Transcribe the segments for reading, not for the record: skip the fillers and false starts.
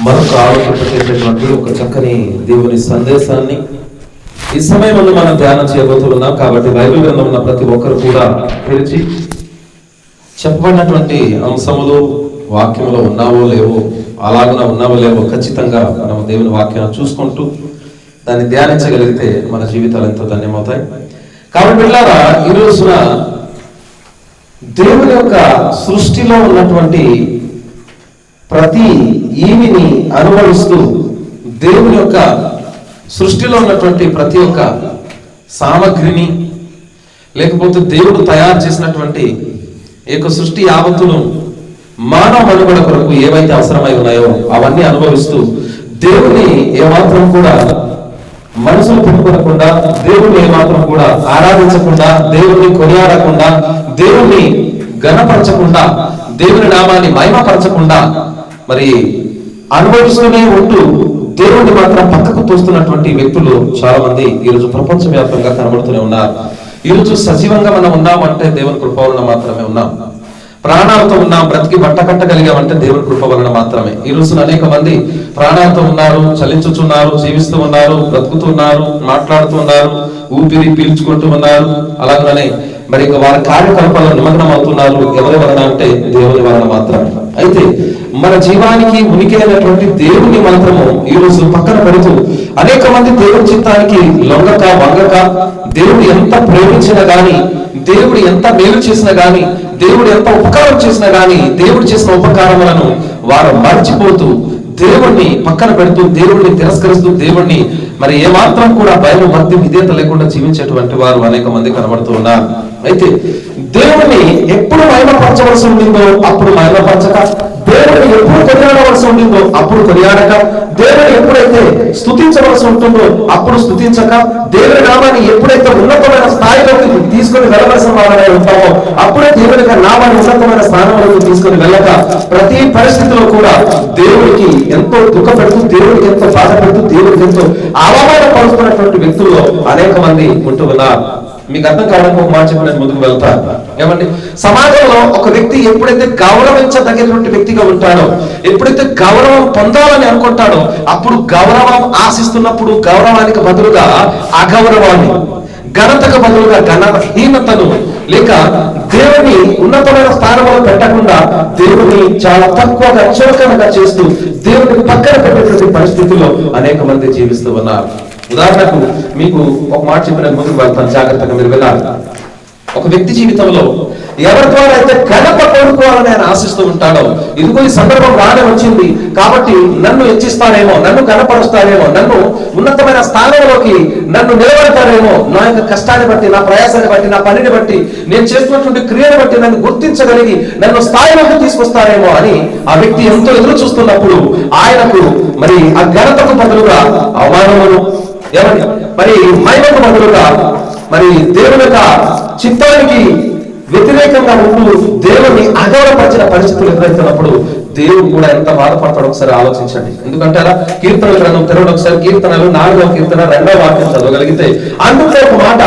మనకు ఆలోచించేటటువంటి ఒక చక్కని దేవుని సందేశాన్ని ఈ సమయంలో మనం ధ్యానం చేయబోతున్నాం. కాబట్టి బైబిల్ గ్రంథం ఉన్న ప్రతి ఒక్కరు కూడా తెరిచి చెప్పబడినటువంటి అంశములు వాక్యములో ఉన్నావో లేవో, అలాగున ఉన్నావో లేవో ఖచ్చితంగా మనం దేవుని వాక్యాన్ని చూసుకుంటూ దాన్ని ధ్యానించగలిగితే మన జీవితాలు ఎంతో ధన్యమవుతాయి. కాబట్టి పిల్లారా, ఈ రోజున దేవుని యొక్క సృష్టిలో ఉన్నటువంటి ప్రతి ఈవిని అనుభవిస్తూ దేవుని యొక్క సృష్టిలో ఉన్నటువంటి ప్రతి ఒక్క సామగ్రిని, లేకపోతే దేవుడు తయారు చేసినటువంటి ఈ యొక్క సృష్టి యావత్తును మానవ మనుగడ కొరకు ఏవైతే అవసరమై ఉన్నాయో అవన్నీ అనుభవిస్తూ దేవుని ఏమాత్రం కూడా మనసును పెట్టుకోకుండా, దేవుణ్ణి ఏమాత్రం కూడా ఆరాధించకుండా, దేవుణ్ణి కొనియాడకుండా, దేవుణ్ణి ఘనపరచకుండా, దేవుని నామాన్ని మహిమపరచకుండా మరి అనుభవిస్తూనే ఉంటూ దేవుణ్ణి మాత్రం పక్కకు తోస్తున్నటువంటి వ్యక్తులు చాలా మంది ఈరోజు ప్రపంచవ్యాప్తంగా కనబడుతూనే ఉన్నారు. ఈరోజు సజీవంగా మనం ఉన్నామంటే దేవుని కృప వలన మాత్రమే ఉన్నాం. ప్రాణాలతో ఉన్నాం, బ్రతికి బట్ట కట్టగలిగామంటే దేవుని కృప వలన మాత్రమే. ఈ రోజున అనేక మంది ప్రాణాలతో ఉన్నారు, చలించుతున్నారు, జీవిస్తూ ఉన్నారు, బ్రతుకుతున్నారు, మాట్లాడుతూ ఉన్నారు, ఊపిరి పీల్చుకుంటూ ఉన్నారు. అలాగనే మరి వారి కార్యకలాపాల్లో నిమగ్నం అవుతున్నారు. ఎవరి వలన అంటే దేవుని వలన మాత్రమే. అయితే మన జీవానికి ఉనికి అయినటువంటి దేవుని మాత్రము ఈ రోజు పక్కన పెడుతూ అనేక మంది దేవుని చిత్తానికి లొంగక వంగక, దేవుడు ఎంత ప్రేమించినా గాని, దేవుడు ఎంత మేలు చేసినా గాని, దేవుడు ఎంత ఉపకారం చేసినా గాని, దేవుడు చేసిన ఉపకారములను వారు మర్చిపోతూ దేవుణ్ణి పక్కన పెడుతూ, దేవుణ్ణి తిరస్కరిస్తూ, దేవుణ్ణి మరి ఏమాత్రం కూడా భయం, భక్తి, విధేయత లేకుండా జీవించేటువంటి వారు అనేక మంది కనబడుతూ ఉన్నారు. అయితే దేవుణ్ణి ఎప్పుడు మహిమపరచవలసి ఉండిందో అప్పుడు మహిమపరచక, దేవుడిని ఎప్పుడు కొనియాడవలసి ఉండిందో అప్పుడు కొనియాడక, దేవుని ఎప్పుడైతే స్తుతించవలసి ఉంటుందో అప్పుడు స్తుతించక, దేవుని నామాన్ని ఎప్పుడైతే ఉన్నతమైన స్థాయిలోకి తీసుకొని వెళ్ళవలసిన వారమై ఉంటామో అప్పుడే దేవుని నామాన్ని ఉన్నతమైన స్థానంలోకి తీసుకొని వెళ్ళక, ప్రతి పరిస్థితిలో కూడా దేవుడికి ఎంతో దుఃఖపెడుతూ, దేవుడికి ఎంతో బాధ పెడుతూ, దేవుడికి ఎంతో అవమానపరుస్తున్నటువంటి వ్యక్తుల్లో అనేక మంది ఉంటూ ఉన్నారు. మీకు అర్థం కావడానికి ఒక మాట చెప్పి నేను ముందుకు వెళ్తాను. ఏమండి, సమాజంలో ఒక వ్యక్తి ఎప్పుడైతే గౌరవించదగినటువంటి వ్యక్తిగా ఉంటాడో, ఎప్పుడైతే గౌరవం పొందాలని అనుకుంటాడో, అప్పుడు గౌరవం ఆశిస్తున్నప్పుడు గౌరవానికి బదులుగా అగౌరవాన్ని, ఘనతకు బదులుగా ఘనహీనతను, లేక దేవుని ఉన్నతమైన స్థానంలో పెట్టకుండా దేవుని చాలా తక్కువగా చులకనగా చేస్తూ దేవుని పక్కన పెట్టేటువంటి పరిస్థితుల్లో అనేక మంది జీవిస్తూ ఉన్నారు. ఉదాహరణకు మీకు ఒక మాట చెప్పిన ముందుకు వెళ్తాను, జాగ్రత్తగా మీరు వెళ్ళాలి. ఒక వ్యక్తి జీవితంలో ఎవరి ద్వారా అయితే ఘనత కోరుకోవాలని ఆయన ఆశిస్తూ ఉంటాడో, ఇదిగో ఈ సందర్భం రానే వచ్చింది కాబట్టి నన్ను హెచ్చిస్తారేమో, నన్ను ఘనపరుస్తారేమో, నన్ను ఉన్నతమైన స్థానంలోకి నన్ను నిలబడతారేమో, నా యొక్క కష్టాన్ని బట్టి, నా ప్రయాసాన్ని బట్టి, నా పనిని బట్టి, నేను చేస్తున్నటువంటి క్రియను బట్టి నన్ను గుర్తించగలిగి నన్ను స్థాయిలోకి తీసుకొస్తారేమో అని ఆ వ్యక్తి ఎంతో ఎదురు చూస్తున్నప్పుడు ఆయనకు మరి ఆ ఘనతకు బదులుగా అవమానమును, ఏమని మరి మహిమకు బదులుగా మరి దేవుని యొక్క చిత్తానికి వ్యతిరేకంగా ఉంటూ దేవుని అగౌరవపరిచిన పరిస్థితులు ఎదురవుతున్నప్పుడు దేవుడు కూడా ఎంత బాధపడతాడో ఒకసారి ఆలోచించండి. ఎందుకంటే అలా కీర్తనల గ్రంథం తెరవడం, ఒకసారి కీర్తనలు 4వ కీర్తన 2వ వాక్యం చదవగలిగితే అందులో ఒక మాట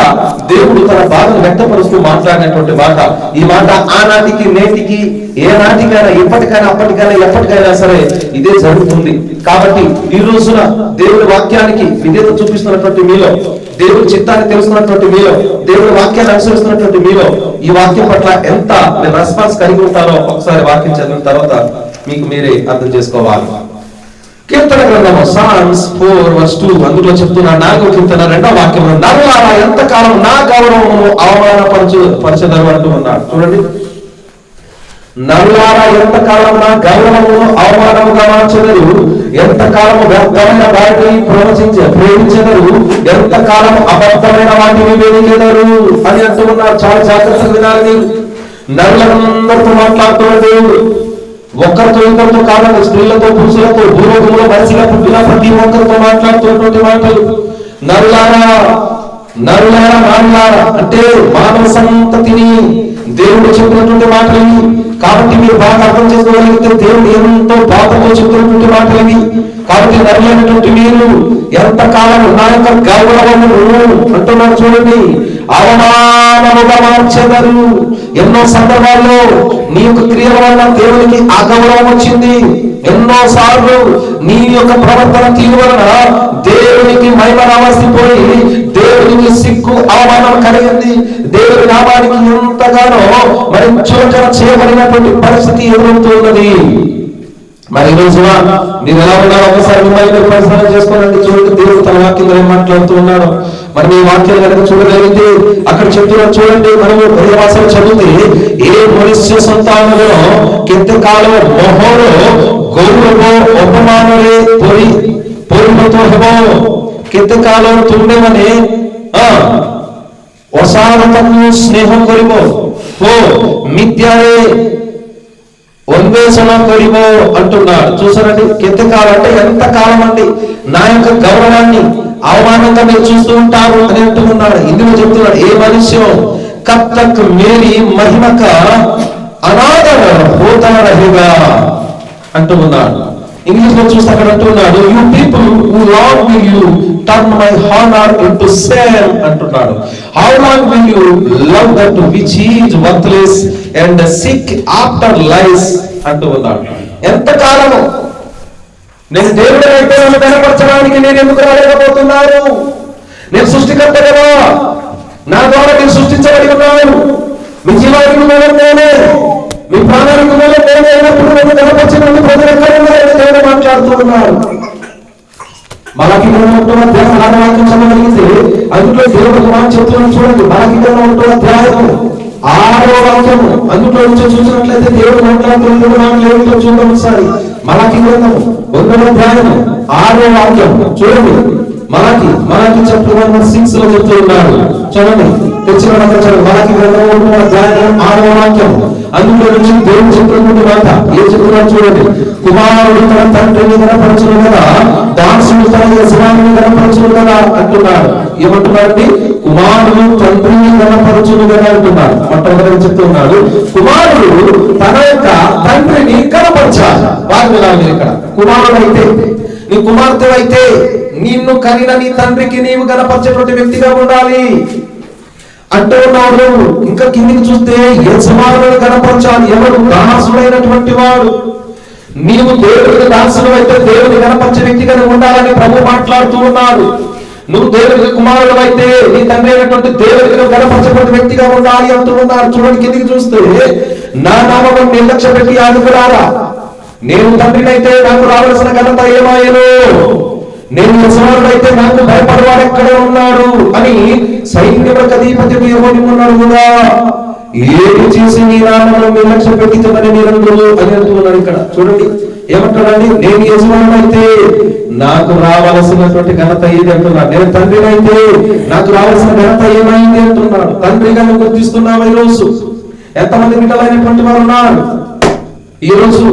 దేవుడు తన బాధను వ్యక్తపరుస్తూ మాట్లాడినటువంటి మాట. ఈ మాట ఆనాటికి నేటికి ఏ నాటికైనా, ఎప్పటికైనా, అప్పటికైనా, ఎప్పటికైనా సరే ఇదే జరుగుతుంది. కాబట్టి ఈ రోజున దేవుడి వాక్యానికి విధేయత చూపిస్తున్నటువంటి మీలో, దేవుడి చిత్తాన్ని తెలుసుకున్నటువంటి మీలో, దేవుడి వాక్యాన్ని అనుసరిస్తున్నటువంటి మీలో ఈ వాక్యం పట్ల ఎంత మీరు రెస్పాన్స్ కలిగి ఉంటారో ఒకసారి వాక్యం చదివిన తర్వాత మీకు మీరే అర్థం చేసుకోవాలి. కీర్తన గ్రంథము Psalms 4:2 అందులో చెప్తున్నా, 4వ కీర్తన 2వ వాక్యం, నరులారా ఎంతకాలం నా గౌరవమును అవమానపరచెదరు అంటూ ఉన్నాడు. చూడండి, నరులారా ఎంతకాలం నా గౌరవమును అవమానముగా మార్చెదరు, ఎంతకాలము వ్యర్థమైన వాటిని ప్రేమించెదరు, ఎంతకాలము అబద్ధమైన వాటిని వెలిగెదరు అని అంటూ ఉన్నారు. చాలా జాగ్రత్తగా వినాలి. మీరు నరులందరితో మాట్లాడుతున్న దేవుడు ఒక్కరితో ఇద్దరితో కాదండి, స్త్రీలతో, పురుషులతో, భూలోకంలో మనిషిగా పుట్టిన ప్రతి ఒక్కరితో మాట్లాడుతున్నటువంటి మాటలు. నరులారా, నరులారా, నారులారా అంటే మానవ సంతతిని దేవుడు చెప్పినటువంటి మాటలు. కాబట్టి మీరు బాగా అర్థం చేసుకోగలిగితే దేవుడు ఎంతో బాధతో చెప్తున్నటువంటి మాటలు. కాబట్టి నరులైనటువంటి మీరు ఎంతకాలం నా యొక్క గౌరవమును అంటున్నారు. చూడండి, అవమానముగా మార్చెదరు. ఎన్నో సందర్భాల్లో నీ యొక్క క్రియల వల్ల దేవునికి అగౌరవం వచ్చింది. ఎన్నోసార్లు నీ యొక్క ప్రవర్తన తీరు వలన దేవునికి మహిమ రావాల్సి పోయి దేవునికి సిగ్గు అవమానం కలిగింది. దేవుని నామానికి ఎంతగానో మరి చులకన చేయబడినటువంటి పరిస్థితి ఎదురవుతున్నది. మరి ఈ రోజున మీరు ఎలా ఉన్నారో ఒకసారి మిమ్మల్ని పరిశీలన చేసుకోవాలండి. చూడండి, దేవుడు తన వాక్యంలో ఏం మాట్లాడుతూ ఉన్నాడు. మరి మీ వాక్యాలు కనుక చూడగలిగితే అక్కడ చెప్తున్నారు. చూడండి, మనము భాషలు చదివితే ఏ మనుష్య సంతానములో కెంతకాలం మొహోలో గౌరవో ఉపమానలే పొరిమతో హెబో కెంతకాలం తుండెమని ఒసారతము స్నేహం కొరిబో హో మిథ్యారే అన్వేషణ కొరిబో అంటున్నాడు. చూసారండి, ఎంతకాలం అంటే ఎంత కాలం అండి నా యొక్క గౌరవాన్ని అవమానంగా మీరు చూస్తూ ఉంటారు అని అంటూ ఉన్నాడు. ఇందులో చెప్తున్నాడు, ఏ మనుష్యం కబ్ తక్ మేరీ మహిమక అనాదర హోతా రహేగా అంటూ ఉన్నాడు. ఇంగ్లీష్ లో చూస్తే అక్కడ అంటున్నాడు, you people who long will you turn my honour into shame అంటున్నాడు. How long will you love that which is worthless and seek after lies అంటూ ఉన్నాడు. ఎంత కాలము నేను దేవుడు అయితే నన్ను కనపరచడానికి నేను ఎందుకు రాలేకపోతున్నాను? నేను సృష్టికర్త కదా, నా ద్వారా నేను సృష్టించబడి ఉన్నాను. మీ జీవానికి మూలం నేనే, మీ ప్రాణానికి మూలం నేనే అయినప్పుడు నన్ను కనపరచడానికి ప్రజలు ఎక్కడ ఉన్నారని దేవుడు మాట్లాడుతూ ఉన్నాడు. మలాకి గ్రంథంలో వాక్యం చదవగలిగితే అందులో దేవుడు మాట చెప్తున్నాడు. చూడండి, మలాకి గ్రంథంలో అధ్యాయము 6వ వాక్యము అందులో నుంచి చూసినట్లయితే దేవుడు మాట్లాడుతూ చూద్దాం ఒకసారి. మలాకి గ్రంథము 1వ అధ్యాయము 6వ వాక్యం చూడండి. మలాకి చాప్టర్ 1:6 లో చెప్తూ ఉన్నాడు. చూడండి, తెచ్చిన చదువు. మలాకి గ్రంథం 1వ అధ్యాయం 6వ వాక్యం అందులో నుంచి దేవుడు చెప్తున్నటువంటి మాట ఏం చెప్తున్నాడు చూడండి. కుమారుడు తన తండ్రిని కనపరచును కదా, దాసుడు తన యజమానిని కనపరచును కదా అంటున్నాడు. ఏమంటున్నాడండి? కుమారుడు తండ్రిని కనపరచును కదా అంటున్నాడు. మొట్టమొదటి చెప్తున్నాడు, కుమారుడు తన యొక్క తండ్రిని కనపరచాలి. వారు ఇక్కడ కుమారుడు అయితే, నీ కుమార్తె అయితే నిన్ను కనిన నీ తండ్రికి నీవు కనపరిచేటువంటి వ్యక్తిగా ఉండాలి అంటూ ఉన్నాడు. ఇంకా కిందికి చూస్తే యజమానులను కనపరచాలి. ఎవరు? దాసుడైనటువంటి వాడు. నీవు దేవుడికి దాసుడు అయితే దేవుని కనపరిచే వ్యక్తిగా ఉండాలని ప్రభు మాట్లాడుతూ ఉన్నాడు. నువ్వు దేవుడికి కుమారుడు అయితే నీ తండ్రి అయినటువంటి దేవుడికి కనపరిచేటువంటి వ్యక్తిగా ఉండాలి అంటూ ఉన్నారు. చూడండి, కిందికి చూస్తే నా నామమును నిర్లక్ష్య పెట్టి ఆదుకురారా, నేను తండ్రినైతే నాకు రావాల్సిన ఘనత ఏమాయను, నేను యజమానుడైతే నాకు భయపడవాడు ఎక్కడ ఉన్నాడు అని సైన్యములకు అధిపతి యెహోవా ఉన్నాడు కూడా ఏమి చేసి నీ నామమును నిర్లక్ష్య పెట్టిందని మీరందరూ అని అంటున్నాడు. ఇక్కడ చూడండి ఏమంటాడండి, నేను యజమానుడైతే నాకు రావాల్సినటువంటి ఘనత ఏది అంటున్నాడు. నేను తండ్రినైతే నాకు రావాల్సిన ఘనత ఏమైంది అంటున్నాడు. తండ్రిగా నువ్వు గుర్తిస్తున్నావు. ఈ రోజు ఎంతమంది బిడ్డలైనటువంటి వారు ఉన్నారు? ఈ రోజు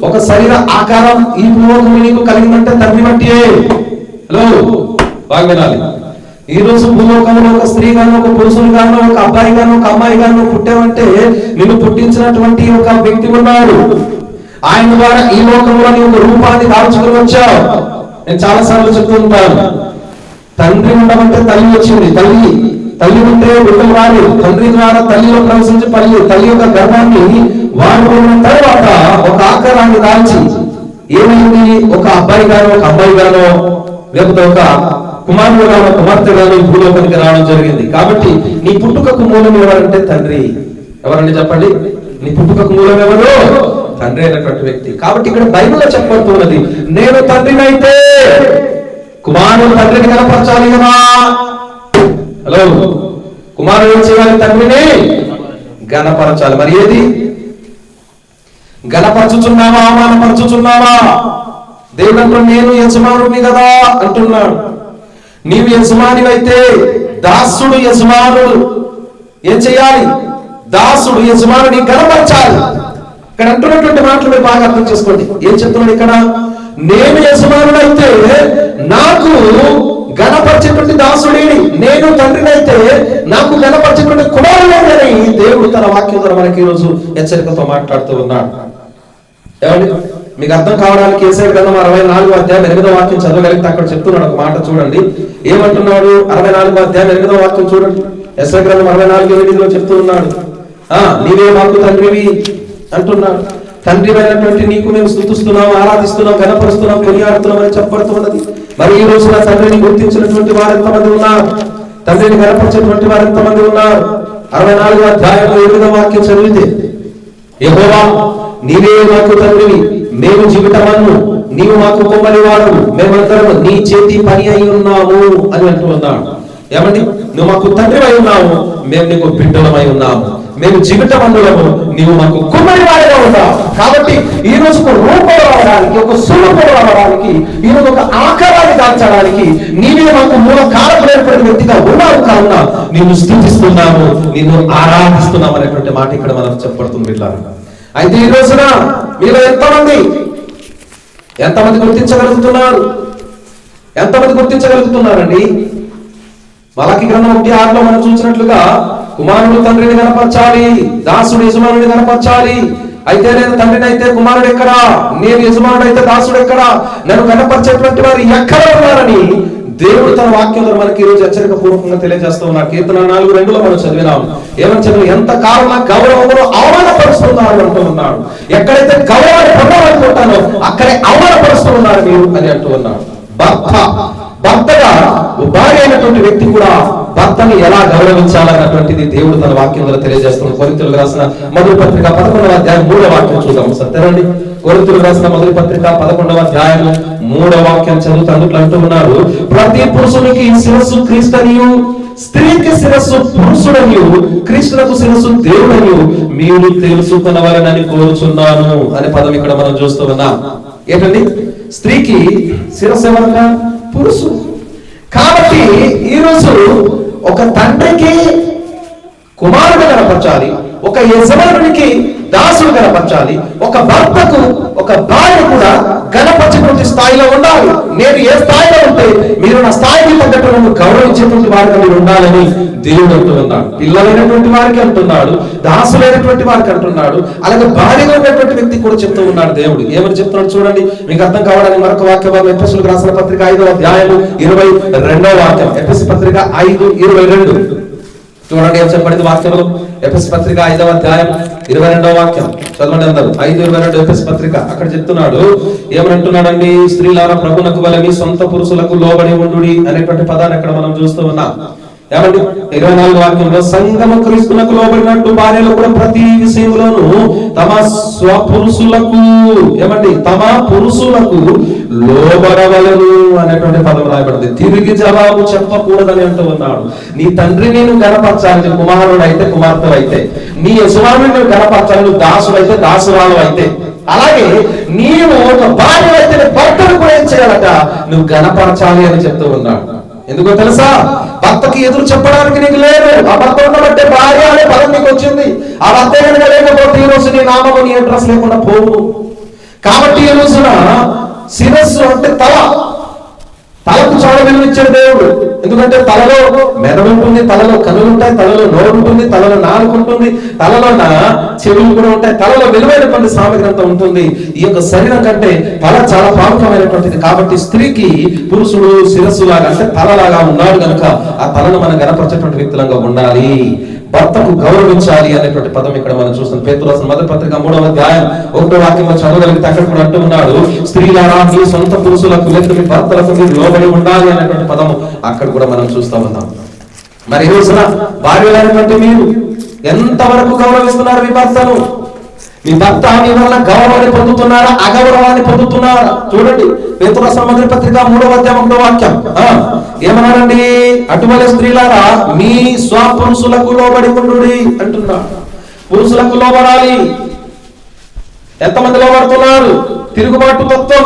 ఒక శరీర ఆకారం ఈ భూలోకము నీకు కలిగిందంటే తండ్రి బట్టియే. హలో, బాగా వినాలి. ఈ రోజు భూలోకంలో ఒక స్త్రీ గాను, ఒక పురుషుడు గాను, ఒక అబ్బాయి గాను, ఒక అమ్మాయి గాను పుట్టావంటే నిన్ను పుట్టించినటువంటి ఒక వ్యక్తి ఉన్నాడు. ఆయన ద్వారా ఈ లోకంలో నీ ఒక రూపాన్ని దాల్చుకుని వచ్చావు. నేను చాలా సార్లు చెప్తూ ఉంటాను, తండ్రి ఉండమంటే తల్లి వచ్చింది. తల్లి ఉంటే బిడ్డలు రాలేదు. తండ్రి ద్వారా తల్లిలో ప్రవేశించి తల్లి యొక్క గర్భాన్ని వాడుకున్న తర్వాత ఒక ఆకారాన్ని దాల్చి ఏమైంది? ఒక అబ్బాయి గానో, ఒక అమ్మాయి గానో, లేకపోతే ఒక కుమారుడు గానో, కుమార్తె గానో ఈ భూలోకానికి రావడం జరిగింది. కాబట్టి నీ పుట్టుకకు మూలం ఎవరంటే తండ్రి. ఎవరండి చెప్పండి? నీ పుట్టుకకు మూలం ఎవరు? తండ్రి అయినటువంటి వ్యక్తి. కాబట్టి ఇక్కడ బైబిల్లో చెప్పబడుతున్నది, నేను తండ్రినైతే కుమారుడు తండ్రిని కనపరచాలి కదా. హలో, కుమారుడు ఏం చేయాలి? తండ్రిని గణపరచాలి. మరి ఏది? గణపరచుచున్నావా, అవమానపరచుచున్నావా? దేవుడు అంటాడు, నేను యజమానుడిని కదా అంటున్నాడు. నీవు యజమానివైతే దాసుడు యజమానుడు ఏం చేయాలి? దాసుడు యజమానుని గణపరచాలి. ఇక్కడ అంటున్నటువంటి మాటలు మీరు బాగా అర్థం చేసుకోండి. ఏం చెప్తున్నాడు ఇక్కడ? నేను యజమానుడైతే నాకు గణపరిచేటువంటి దాసుడిని, నేను తండ్రినైతే నాకు గణపరిచేటువంటి కుమారుడని దేవుడు తన వాక్యం ద్వారా మనకి ఈరోజు హెచ్చరికతో మాట్లాడుతూ ఉన్నాడు. ఏమండి, మీకు అర్థం కావడానికి యేషయా గ్రంథం 64వ అధ్యాయం 8వ వాక్యం చదవగలిగితే అక్కడ చెప్తున్నాడు ఒక మాట. చూడండి ఏమంటున్నాడు. 64వ అధ్యాయం 8వ వాక్యం చూడండి. యేషయా గ్రంథం 64:8లో చెప్తూ ఉన్నాడు, నీవే మాకు తండ్రివి అంటున్నాడు. తండ్రి అయినటువంటి నీకు మేము స్తుతిస్తున్నాం, ఆరాధిస్తున్నాం, ఘనపరుస్తున్నాం, కొనియాడుతున్నాం అని చెప్పబడుతున్నది. మరి ఈ రోజున తండ్రిని గుర్తించినటువంటి వారు ఎంతమంది ఉన్నారు? తండ్రిని గణపరిచేటువంటి వారు ఎంతమంది ఉన్నారు? 64వ అధ్యాయంలో 8వ వాక్యం చదివితే, యెహోవా నీవే మాకు తండ్రివి, మేము జీవితమన్ను, నీవు మాకు కొమ్మలి వాడు, మేమందరం నీ చేతి పని అయి ఉన్నాము అని అంటూ ఉన్నాడు. ఏమండి, నువ్వు మాకు తండ్రి అయి ఉన్నావు, మేము నీకు బిడ్డలమై ఉన్నాము, మేము జీవితమన్నులము, నీవు మాకు కుమ్మరి వాడిగా ఉన్నావు. కాబట్టి ఈ రోజు ఒక రూపం రావడానికి, ఒక స్వరూపం రావడానికి, ఈ రోజు ఒక ఆకారాన్ని దాల్చడానికి నీవే మాకు మూల కారకులైనటువంటి వ్యక్తిగా ఉన్నావు. కావున నిన్ను స్తుతిస్తున్నాము, నిన్ను ఆరాధిస్తున్నాము అనేటువంటి మాట ఇక్కడ మనం చెప్పబడుతుంది బిడ్డలారా. అయితే ఈ రోజున మీలో ఎంతమంది గుర్తించగలుగుతున్నారు? ఎంతమంది గుర్తించగలుగుతున్నారండి? మలాకి గ్రంథం 1:6లో మనం చూసినట్లుగా కుమారుడు తండ్రిని కనపరచాలి, దాసుడు యజమానుని కనపరచాలి. అయితే నేను తండ్రిని అయితే కుమారుడు ఎక్కడా, నేను యజమానుడు అయితే దాసుడు ఎక్కడా, నన్ను కనపరిచేటువంటి వారు ఎక్కడ ఉన్నారని దేవుడు తన వాక్యంలో మనకి ఈ రోజు హెచ్చరిక పూర్వకంగా తెలియజేస్తూ ఉన్నారు. కీర్తన 4:2లో మనం చదివినాం. ఏమని చదివి, ఎంత కాలం గౌరవమును అవమానపరుస్తున్నారు అంటూ ఉన్నాడు. ఎక్కడైతే గౌరవాన్ని పొందాలనుకుంటానో అక్కడే అవమానపరుస్తూ ఉన్నారు మీరు అని అంటూ ఉన్నాడు. భర్తగా భార్య అయినటువంటి వ్యక్తి కూడా భర్తని ఎలా గౌరవించాలన్నటువంటిది దేవుడు తన వాక్యంలో తెలియజేస్తున్న. కొరింథీయులకు రాసిన మొదటి పత్రిక 11వ అధ్యాయం 3వ వాక్యం చూద్దాం. సత్యనండి, కొరింథీయులకు రాసిన మొదటి పత్రిక 11వ అధ్యాయం 3వ వాక్యం చదువుతూ అందుట్లో అంటూ ఉన్నారు, ప్రతి పురుషునికి శిరస్సు క్రీస్తనియు, స్త్రీకి శిరస్సు పురుషుడనియు, క్రీస్తులకు శిరస్సు దేవుడనియు మీరు తెలుసుకునవలెనని కోరుచున్నాను అనే పదం ఇక్కడ మనం చూస్తూ ఉన్నాం. ఏంటండి, స్త్రీకి శిరస్సు ఎవరన్నా? పురుషుడు. కాబట్టి ఈరోజు ఒక తండ్రికి కుమారుడు కనపరచాలి, ఒక యజమానునికి దాసుడు కనపరచాలి, ఒక భర్తకు ఒక భార్య కూడా కనపరిచేటువంటి స్థాయిలో ఉండాలి. నేను ఏ స్థాయిలో ఉంటే మీరు నా స్థాయికి తగ్గట్టు నన్ను గౌరవించేటువంటి వారికి మీరు ఉండాలని దేవుడు అంటూ ఉన్నాడు. పిల్లలైనటువంటి వారికి అంటున్నాడు, దాసులైనటువంటి వారికి అంటున్నాడు, అలాగే భార్యగా ఉన్నటువంటి వ్యక్తి కూడా చెప్తూ ఉన్నాడు. దేవుడు ఏమని చెప్తున్నాడు చూడండి, మీకు అర్థం కావడానికి మరొక వాక్యం ఎఫెసీయులకు రాసిన పత్రిక 5వ అధ్యాయం 22వ వాక్యం. ఎఫెసీ పత్రిక 5:22 చూడండి ఏం చెప్పబడింది వాక్యంలో. ఎఫెసీ పత్రిక 5వ అధ్యాయం 22వ వాక్యం చదవండి అందరూ. 5:22 ఎఫెసీ పత్రిక. అక్కడ చెప్తున్నాడు, ఏమనంటున్నాడండి, స్త్రీలారా ప్రభునకు వలె మీ సొంత పురుషులకు లోబడి ఉండుడి అనేటువంటి పదాన్ని అక్కడ మనం చూస్తూ ఉన్నాం. ఏమండి 24వ వాక్యంలో, సంఘము క్రీస్తునకు లోబడినట్టు భార్యలు కూడా ప్రతి విషయంలోనూ తమ స్వపురుషులకు, ఏమండి తమ పురుషులకు లోబడవలను అనేటువంటి పదం రాయబడింది. తిరిగి జవాబు చెప్పకూడదని అంటూ ఉన్నాడు. నీ తండ్రి నేను గణపరచాలి, నీ కుమారుడు అయితే కుమార్తె అయితే, నీ యజమానుని నువ్వు గణపరచాలి, నువ్వు దాసుడు అయితే దాసురాలు అయితే, అలాగే నీవు ఒక భార్య అయితే భర్తను కూడా ఏం చేయాలట, నువ్వు గణపరచాలి అని చెప్తూ ఉన్నాడు. ఎందుకో తెలుసా, భర్తకి ఎదురు చెప్పడానికి నీకు లేదు. ఆ భర్త ఉండబట్టే భార్య అనే పదం నీకు వచ్చింది. ఆ భర్త కనుక లేకపోతే ఈ రోజు నీ నామము నీ అడ్రస్ లేకుండా పోవు. కాబట్టి ఈ రోజున శిరస్సు అంటే తలకు చోడ విలువిచ్చాడు దేవుడు. ఎందుకంటే తలలో మెదడు ఉంటుంది, తలలో కనులు ఉంటాయి, తలలో నోరు ఉంటుంది, తలలో నాలుక ఉంటుంది, తలలో చెవులు కూడా ఉంటాయి, తలలో విలువైనటువంటి సామగ్రి అంతా ఉంటుంది. ఈ యొక్క శరీరం కంటే తల చాలా ప్రాముఖ్యమైనటువంటిది. కాబట్టి స్త్రీకి పురుషుడు శిరస్సు లాగా అంటే తలలాగా ఉన్నాడు కనుక ఆ తలను మనం గణపరిచేటువంటి వ్యక్తులంగా ఉండాలి. భర్తకు గౌరవించాలి అనేటువంటి పదం ఇక్కడ మనం చూస్తాం. పేతురు రాసిన మొదటి పత్రిక 3వ అధ్యాయం 1వ వాక్యంలో చదవగలిగితే అక్కడ కూడా అంటూ ఉన్నాడు, స్త్రీలారా మీ సొంత పురుషులకు లేక మీ భర్తలకు మీరు లోబడి ఉండాలి అనేటువంటి పదము అక్కడ కూడా మనం చూస్తూ ఉన్నాం. మరి ఈ రోజున భార్యలైనటువంటి మీరు ఎంతవరకు గౌరవిస్తున్నారు మీ భర్తను? మీ భర్త మీ వల్ల గౌరవాన్ని పొందుతున్నారా, అగౌరవాన్ని పొందుతున్నారా? చూడండి పేతురు రాసిన మొదటి పత్రిక 3వ అధ్యాయం 1వ వాక్యం ఏమన్నారండి, అటువలే స్త్రీలారా మీ స్వపురుషులకు లోబడి ఉండుడి అంటున్నారు. పురుషులకు లోబడాలి. ఎంతమంది లోబడుతున్నారు? తిరుగుబాటు తత్వం.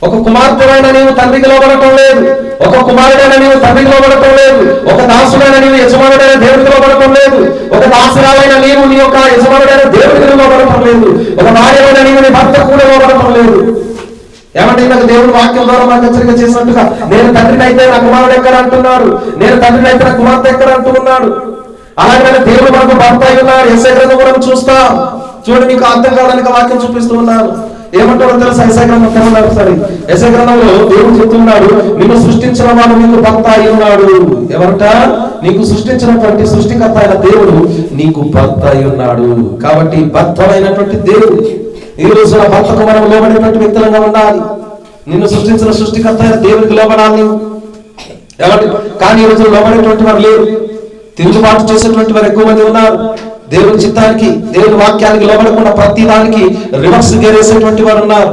ఒక కుమార్తెనైనా నీవు తండ్రికి లోబడటం లేదు, ఒక కుమారుడైనా నీవు తండ్రికి లోబడటం లేదు, ఒక దాసుడైనా నీవు యజమానుడైన దేవుడికి లోబడటం లేదు, ఒక దాసురాలైన నీవు నీ యొక్క యజమానుడైన దేవుడికి లోబడటం లేదు, ఒక భార్యమైన నీవు నీ భర్త కూడా లోబడటం లేదు. ఏమంటే నాకు దేవుడు వాక్యం ద్వారా మాకు హెచ్చరిక చేసినట్టుగా, నేను తండ్రిని అయితే నా కుమారుడు ఎక్కడ అంటున్నాడు, నేను తండ్రిని అయితే నా కుమార్తె ఎక్కడ అంటూ ఉన్నాడు. అలాగే దేవుడు మనకు భర్త అయి ఉన్నారు. యేసయ్య గ్రంథం మనం చూస్తాం. చూడండి మీకు అర్థం కావడానికి వాక్యం చూపిస్తూ ఉన్నాను. ఏమంటాడో తెలుసా? యెషయా గ్రంథం తెరవండి ఒకసారి. యెషయా గ్రంథంలో దేవుడు చెప్తున్నాడు, నిన్ను సృష్టించిన వాడు నీకు భర్త అయి ఉన్నాడు. ఎవరంట? నీకు సృష్టించినటువంటి సృష్టికర్త అయిన దేవుడు నీకు భర్త అయి ఉన్నాడు. కాబట్టి భర్తమైనటువంటి దేవుడు ఈ రోజున భర్తకు మనం లోబడినటువంటి వ్యక్తులంగా ఉండాలి. నిన్ను సృష్టించిన సృష్టికర్త అయిన దేవుడికి లోబడాలి. ఎవరి కానీ ఈ రోజు లోబడేటువంటి వారు లేరు. తిరుగుబాటు చేసేటువంటి వారు ఎక్కువ మంది ఉన్నారు. దేవుని చిత్తానికి, దేవుని వాక్యానికి లోబడకుండా ప్రతి దానికి రివర్స్ గేరేసేటువంటి వారు ఉన్నారు.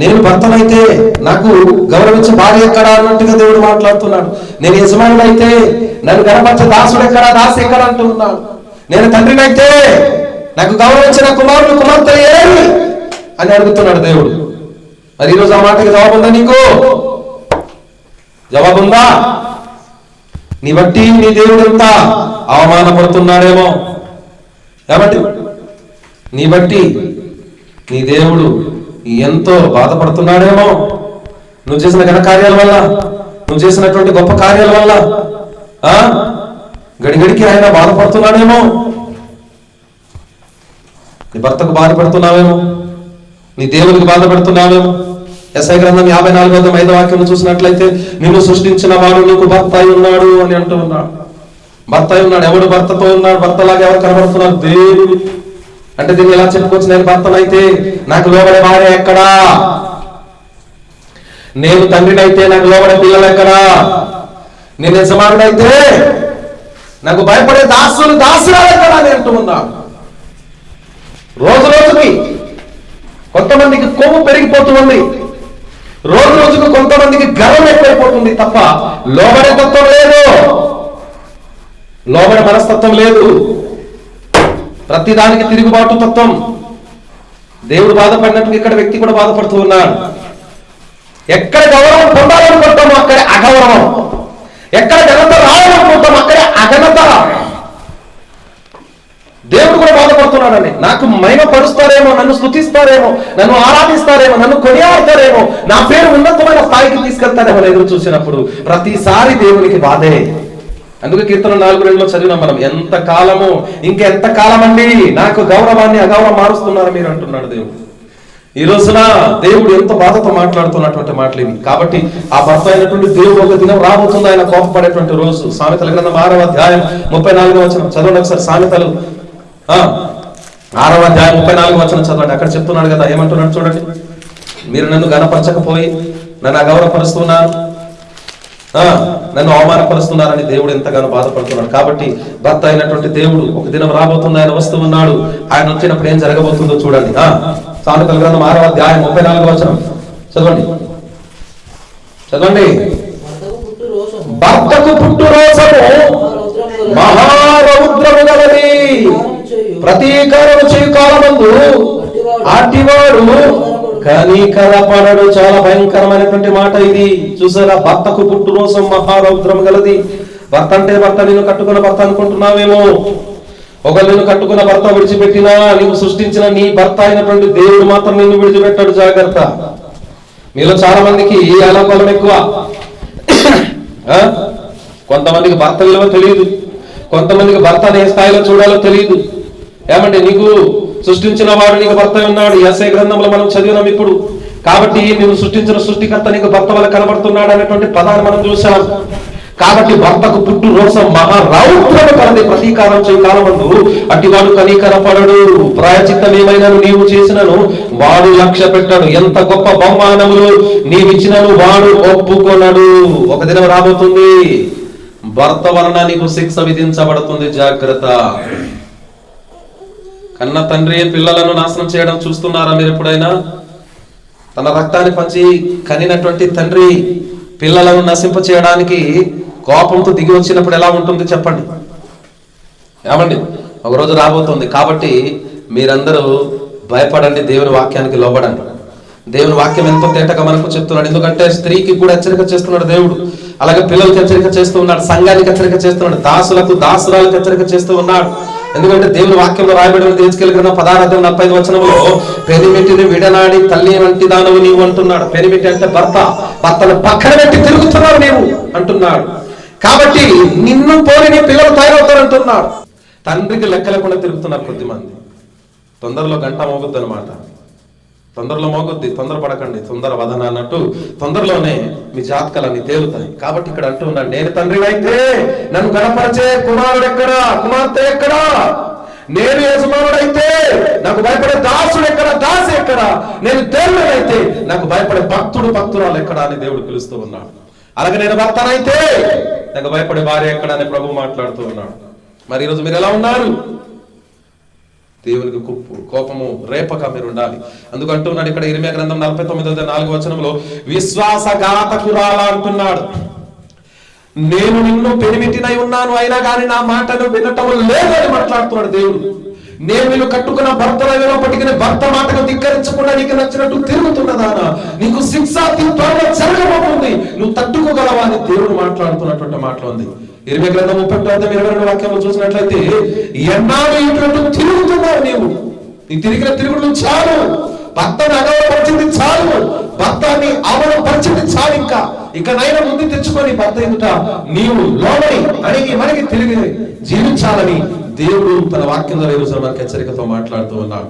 నేను భర్తనైతే నాకు గౌరవించే భార్య ఎక్కడా అన్నట్టుగా దేవుడు మాట్లాడుతున్నాడు. నేను యజమానుడైతే నన్ను గణపరిచే దాసుడు ఎక్కడా, దాసి ఎక్కడ అంటూ ఉన్నాడు. నేను తండ్రినైతే నాకు గౌరవించిన కుమారుడు కుమార్తె ఏమి అని అడుగుతున్నాడు దేవుడు. మరి ఈరోజు ఆ మాటకి జవాబు ఉందా? నీకు జవాబుందా? నీ బట్టి నీ దేవుడు ఎంత అవమానపడుతున్నాడేమో. కాబట్టి నీ బట్టి నీ దేవుడు ఎంతో బాధపడుతున్నాడేమో. నువ్వు చేసిన ఘన కార్యాల వల్ల, నువ్వు చేసినటువంటి గొప్ప కార్యాల వల్ల గడిగడికి ఆయన బాధపడుతున్నాడేమో. నీ భర్తకు బాధపడుతున్నావేమో, నీ దేవుడికి బాధపడుతున్నావేమో. యెషయా గ్రంథం 54:5 వాక్యం చూసినట్లయితే, నిన్ను సృష్టించిన వాడు నీకు భర్త అయి ఉన్నాడు అని అంటూ ఉన్నాడు. భర్త అయి ఉన్నాడు. ఎవడు భర్తతో ఉన్నాడు? భర్తలాగా ఎవరు కనబడుతున్నారు? దేవుడు. అంటే దీన్ని ఎలా చెప్పుకోవచ్చు? నేను భర్తనైతే నాకు లోబడే భార్య ఎక్కడా? నేను తండ్రినైతే నాకు లోబడే పిల్లలు ఎక్కడా? నేను యజమానుడైతే నాకు భయపడే దాసురాలు ఎక్కడా అని అంటూ ఉన్నాడు. రోజు రోజుకి కొంతమందికి కొవ్వు పెరిగిపోతూ ఉంది. రోజు రోజుకు కొంతమందికి గర్వం ఎక్కువైపోతుంది తప్ప లోబడే తత్వం లేదు, లోబడే మనస్తత్వం లేదు. ప్రతిదానికి తిరుగుబాటు తత్వం. దేవుడు బాధపడినట్టు ఇక్కడ వ్యక్తి కూడా బాధపడుతూ ఉన్నాడు. ఎక్కడ గౌరవం పొందాలనుకుంటామో అక్కడే అగౌరవం, ఎక్కడ ఘనత రావాలనుకుంటామో అక్కడే అఘనత. దేవుడు కూడా బాధపడుతున్నాడని. నాకు మహిమ పరుస్తారేమో, నన్ను స్తుతిస్తారేమో, నన్ను ఆరాధిస్తారేమో, నన్ను కొనియాడతారేమో, నా పేరు ఉన్నతమైన స్థాయికి తీసుకెళ్తారేమో ఎదురు చూసినప్పుడు ప్రతిసారి దేవునికి బాధే. అందుకే కీర్తన 4:2 చదివినాం మనం. ఎంత కాలము, ఇంకెంత కాలం అండి నాకు గౌరవాన్ని అగౌరవం మారుస్తున్నారు మీరు అంటున్నాడు దేవుడు. ఈ రోజున దేవుడు ఎంత బాధతో మాట్లాడుతున్నటువంటి మాటలు ఇవి. కాబట్టి ఆ భర్త అయినటువంటి దేవుడు ఒక దినం రాబోతుంది ఆయన కోపపడేటువంటి రోజు. సామెతల గ్రంథం 6వ అధ్యాయం 34వ వచనం చదవండి ఒకసారి. సామెతలు 6వ అధ్యాయం 34వ వచనం చదవండి. అక్కడ చెప్తున్నాడు కదా, ఏమంటున్నాడు చూడండి. మీరు నన్ను గణపరచకపోయి నన్ను అగౌరవపరుస్తున్నారు, నన్ను అవమానపరుస్తున్నారని దేవుడు ఎంతగానో బాధపడుతున్నాడు. కాబట్టి భర్త అయినటువంటి దేవుడు ఒక దినం రాబోతుంది, ఆయన వస్తూ ఉన్నాడు. ఆయన వచ్చినప్పుడు ఏం జరగబోతుందో చూడండి. సామెతల గ్రంథం 6వ అధ్యాయం 34వ వచనం చదవండి. భర్తకు పుట్టు రోషము మహారౌద్రము గలది, ప్రతీకారము చేయు కాలమందు అట్టివాడు కనికరపడడు. చాలా భయంకరమైనటువంటి మాట ఇది. చూసారా? భర్తకు పుట్టు రోషం మహారౌద్రం గలది. భర్త అంటే భర్త, నిన్ను కట్టుకున్న భర్త అనుకుంటున్నావేమో. ఒకళ్ళు నిన్ను కట్టుకున్న భర్త విడిచిపెట్టినా నీవు సృష్టించిన నీ భర్త అయినటువంటి దేవుడు మాత్రం నిన్ను విడిచిపెట్టాడు. జాగ్రత్త. మీలో చాలా మందికి అలంబలం ఎక్కువ. కొంతమందికి భర్త విలువ తెలియదు, కొంతమందికి భర్త ఏ స్థాయిలో చూడాలో తెలియదు. ఏమంటే నీకు సృష్టించిన వాడు నీకు భర్త ఉన్నాడు. యెషయా గ్రంథంలో మనం చదివినాం ఇప్పుడు. కాబట్టి నువ్వు సృష్టించిన సృష్టికర్త నీకు భర్త వల్ల కనబడుతున్నాడు అనేటువంటి పదాన్ని మనం చూసాం. కాబట్టి భర్తకు పుట్టు రోషం మహారౌద్రము కలది, ప్రతీకారం చేయ కాలమందు అట్టివాడు కనికరపడడు. ప్రాయచిత్తం ఏమైనా నీవు చేసినను వాడు లక్ష్య పెట్టాడు. ఎంత గొప్ప బహుమానములు నీవిచ్చినను వాడు ఒప్పుకొనడు. ఒక దినం రాబోతుంది, భర్త వలన నీకు శిక్ష విధించబడుతుంది. జాగ్రత్త. కన్న తండ్రి పిల్లలను నాశనం చేయడం చూస్తున్నారా మీరు ఎప్పుడైనా? తన రక్తాన్ని పంచి కనినటువంటి తండ్రి పిల్లలను నశింప చేయడానికి కోపంతో దిగి వచ్చినప్పుడు ఎలా ఉంటుంది చెప్పండి? ఏమండి? ఒకరోజు రాబోతుంది. కాబట్టి మీరందరూ భయపడండి, దేవుని వాక్యానికి లోబడండి. దేవుని వాక్యం ఎంతో తేటగా మనకు చెప్తున్నాడు. ఎందుకంటే స్త్రీకి కూడా హెచ్చరిక చేస్తున్నాడు దేవుడు, అలాగే పిల్లలకు హెచ్చరిక చేస్తూ ఉన్నాడు, సంఘానికి హెచ్చరిక చేస్తున్నాడు, దాసులకు దాసురాలకు హెచ్చరిక చేస్తూ ఉన్నాడు. ఎందుకంటే దేవుని వాక్యంలో రాయబడిన తీసుకెళ్ళిన 16:45 వచనంలో పెనిమిటిని విడనాడి తల్లి వంటి దానవు నీవు అంటున్నాడు. పెనిమిటి అంటే భర్త, భర్తను పక్కన పెట్టి తిరుగుతున్నావు నీవు అంటున్నాడు. కాబట్టి నిన్ను పోలి నీ పిల్లలు తయారవుతారు అంటున్నాడు. తండ్రికి లెక్క లేకుండా తిరుగుతున్నారు కొద్దిమంది. తొందరలో గంట మోగుద్దు అనమాట. తొందరలో మోగొద్ది, తొందరపడకండి, తొందర వదన అన్నట్టు తొందరలోనే మీ జాతకాలన్నీ తేలుతాయి. కాబట్టి ఇక్కడ అంటూ ఉన్నాడు, నేను తండ్రినైతే నన్ను గణపరిచే కుమారుడు ఎక్కడా, కుమార్తె ఎక్కడా? నేను యజమానుడైతే నాకు భయపడే దాసుడు ఎక్కడ, దాసి ఎక్కడ? నేను దేవుడైతే నాకు భయపడే భక్తుడు, భక్తురాలు ఎక్కడ అని దేవుడు పిలుస్తూ ఉన్నాడు. అలాగే నేను భర్తనైతే నాకు భయపడే భార్య ఎక్కడ అని ప్రభు మాట్లాడుతూ ఉన్నాడు. మరి ఈరోజు మీరు ఎలా ఉన్నారు? దేవునికి కోపము రేపక మీరు ఉండాలి. అందుకంటూ ఉన్నాడు ఇక్కడ ఇర్మీయా గ్రంథం 49:4 విశ్వాసఘాతకురాల అంటున్నాడు. నేను నిన్ను పెనిమిటినై ఉన్నాను, అయినా కానీ నా మాటను వినటం లేదు అని మాట్లాడుతున్నాడు దేవుడు. నేను వీళ్ళు కట్టుకున్న భర్తలైనప్పటికీ భర్త మాటను ధిక్కరించకుండా నీకు నచ్చినట్టు తిరుగుతున్నదానా, నీకు శిక్ష త్వరలో జరగబోతుంది, నువ్వు తట్టుకోగలవా అని దేవుడు మాట్లాడుతున్నటువంటి మాటలు ఉంది. ఇర్మీయా గ్రంథం 31:22 వాక్యంలో చూసినట్లయితే, ఎన్నాళ్ళు ఇటువంటి తిరుగుతున్నావు నీవు, నీ తిరిగిన తిరుగుడు చాలు, భర్తని అగౌరవపరిచింది చాలు, భర్తని అవమానపరిచింది చాలు, ఇక నైనా ముందు తెచ్చుకొని భర్త ఎదుట నీవు లోబడి అడిగి మనకి తిరిగి జీవించాలని దేవుడు తన వాక్యం ద్వారా ఈరోజు మనకి హెచ్చరికతో మాట్లాడుతూ ఉన్నాడు.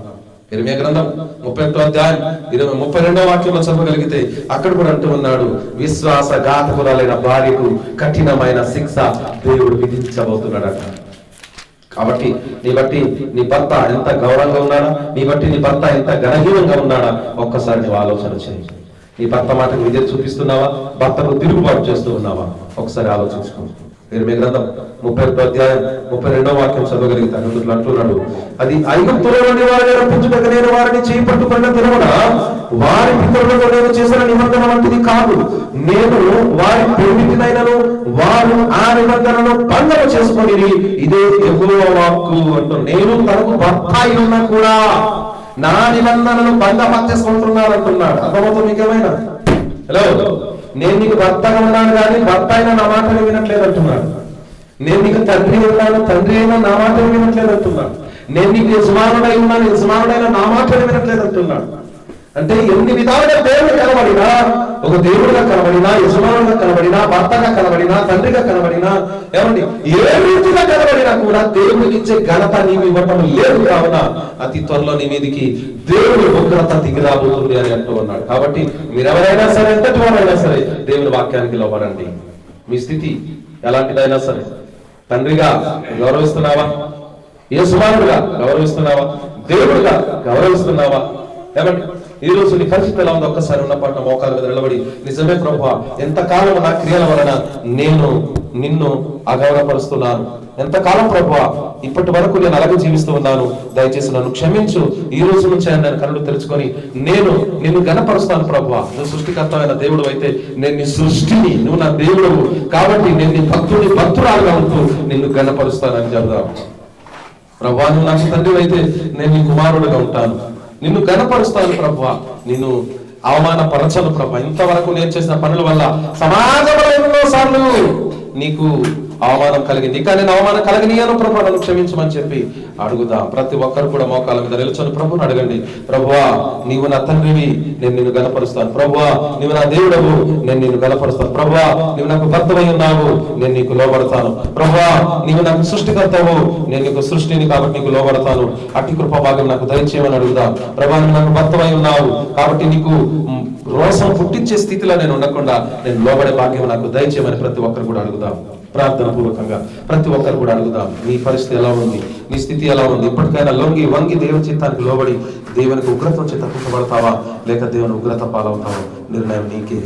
ఇర్మీయా గ్రంథం 31:32 వాక్యంలో చదవగలిగితే అక్కడ కూడా అంటూ ఉన్నాడు, విశ్వాసఘాతకురాలైన భార్యకు కఠినమైన శిక్ష దేవుడు విధించబోతున్నాడట. కాబట్టి నీ బట్టి నీ భర్త ఎంత గౌరవంగా ఉన్నాడా, నీ బట్టి నీ భర్త ఎంత ఘనహీనంగా ఉన్నాడా ఒక్కసారి నువ్వు ఆలోచన చేయి. నీ భర్త మాటకు విధేయత చూపిస్తున్నావా, భర్తకు తిరుగుబాటు చేస్తూ ఉన్నావా? ఒకసారి ఆలోచించుకో. ఇర్మీయా గ్రంథం 31:32 వాక్యం చదవగలుగుతాను. అంటున్నాడు, అది ఐగుప్తులో నుండి వారిని రప్పించుటకు నేను వారిని చేపట్టుకున్న దినమున వారి పితరులతో నేను చేసిన నిబంధన వంటిది కాదు, నేను వారి పెనిమిటినైనను వారు ఆ నిబంధనను భంగము చేసుకొని ఇదే యెహోవా వాక్కు అంటూ, నేను తనకు భర్త అయినా కూడా నా నిబంధనను భంగపరిచేసుకుంటున్నారు అంటున్నాడు. అర్థమవుతుంది మీకేమైనా? హలో, నేను నీకు భర్తగా ఉన్నాను కానీ భర్త అయినా నా మాటలు వినట్లేదు అంటున్నాడు. నేను నీకు తండ్రి ఉన్నాను, తండ్రి అయినా నా మాటలు వినట్లేదు అంటున్నాడు. నేను నీకు యజమానుడై ఉన్నాను, యజమానుడైనా నా మాటలు వినట్లేదు అంటున్నాడు. అంటే ఎన్ని విధాలుగా దేవుడు కనబడినా, ఒక దేవుడిగా కనబడినా, యజమానుడిగా కనబడినా, భర్తగా కనబడినా, తండ్రిగా కనబడినా, ఏమండి ఏ రీతిగా కనబడినా కూడా దేవుడికి ఇచ్చే ఘనత నీవు ఇవ్వటం లేదు. కావున అతి త్వరలో నీ మీదికి దేవుడి ఉగ్రత దిగిరాబోతుంది అని అంటూ ఉన్నాడు. కాబట్టి మీరెవరైనా సరే, ఎంతటి వారైనా సరే దేవుని వాక్యానికి లోబడండి. మీ స్థితి ఎలాంటిదైనా సరే, తండ్రిగా గౌరవిస్తున్నావా, యజమానుడిగా గౌరవిస్తున్నావా, దేవుడిగా గౌరవిస్తున్నావా? ఏమండి ఈ రోజు నీ పరిస్థితి ఎలా ఉందో ఒక్కసారి ఉన్న పాట మోకాల మీద నిలబడి, నిజమే ప్రభువా, ఎంతకాలం నా క్రియల వలన నేను నిన్ను అగౌరవపరుస్తున్నాను, ఎంతకాలం ప్రభువా ఇప్పటి వరకు నేను అలాగే జీవిస్తూ ఉన్నాను, దయచేసి నన్ను క్షమించు, ఈ రోజు నుంచి నేను కళ్ళు తెరుచుకొని నేను నిన్ను గణపరుస్తాను ప్రభువా. నువ్వు సృష్టికర్తమైన దేవుడు అయితే నేను నీ సృష్టిని, నువ్వు నా దేవుడు కాబట్టి నేను నీ భక్తుని భక్తురాలుగా ఉంటూ నిన్ను గణపరుస్తానని చెప్దాం. ప్రభువా, నువ్వు నాకు తండ్రి అయితే నేను నీ కుమారుడుగా ఉంటాను, నిన్ను గణపరుస్తాను ప్రభువా, నిన్ను అవమానపరచను ప్రభా. ఇంతవరకు నేను చేసిన పనుల వల్ల సమాజంలో ఎన్నోసార్లు నీకు అవమానం కలిగింది, ఇక నేను అవమానం కలిగినాను ప్రభు, నన్ను క్షమించమని చెప్పి అడుగుదాం. ప్రతి ఒక్కరు కూడా మోకాల మీద నిల్చొని ప్రభుని అడగండి. ప్రభువా, నీవు నా తండ్రివి, నేను నిన్ను గణపరుస్తాను. ప్రభువా, నీవు నా దేవుడవు, నేను నిన్ను గణపరుస్తాను. ప్రభువా, నీవు నాకు భర్తవై ఉన్నావు, నేను నీకు లోబడతాను. ప్రభువా, నీవు నాకు సృష్టికర్తవు, నేను నీకు సృష్టిని కాబట్టి నీకు లోబడతాను. అట్టి కృప భాగం నాకు దయచేయమని అడుగుదాం. ప్రభువా, నీవు నాకు భర్తవై ఉన్నావు కాబట్టి నీకు రోసం పుట్టించే స్థితిలో నేను ఉండకుండా నేను లోబడే భాగ్యం నాకు దయచేయమని ప్రతి ఒక్కరు కూడా అడుగుదాం. ప్రార్థన పూర్వకంగా ప్రతి ఒక్కరు కూడా అడుగుదాం. నీ పరిస్థితి ఎలా ఉంది, నీ స్థితి ఎలా ఉంది? ఇప్పటికైనా లొంగి వంగి దేవుని చిత్తానికి లోబడి దేవునికి ఉగ్రత వచ్చి తప్పించబడతావా, లేక దేవుని ఉగ్రత పాలవుతావా? నిర్ణయం నీకే.